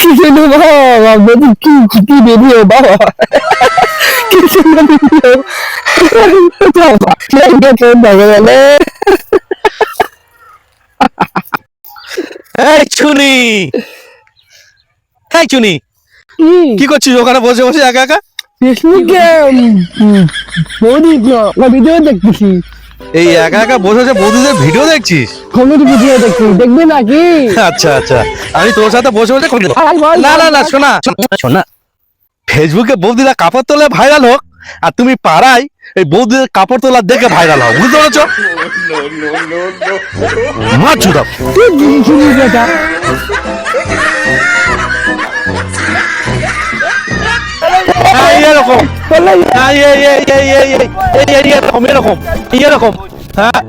Kiseno বাবা baby কি video বাবা কিসের ভিডিও বাবা এটা তো দেখলে এই চুনি, এই চুনি, কি করছিস ওখানে বসে বসে একা একা? ফেসবুকে বৌদি ভিডিও দেখতেছি। এই একা একা বসে বসে বৌদিদের ভিডিও দেখছিস? কমেডি ভিডিও দেখছি, দেখবি নাকি? আচ্ছা আচ্ছা, আমি তোর সাথে বসে বসে করি। না না না, শোনা শোনা, ফেসবুকে বৌদিরা কাপড় তোলে ভাইরাল হোক, আর তুমি পাড়ায় এই বৌদিদের কাপড় তোলা দেখে ভাইরাল হও, বুঝতে পেরেছো? মার চুদাও। তুই শুনি বেটা এরকম এরকম এরকম এরকম, হ্যাঁ।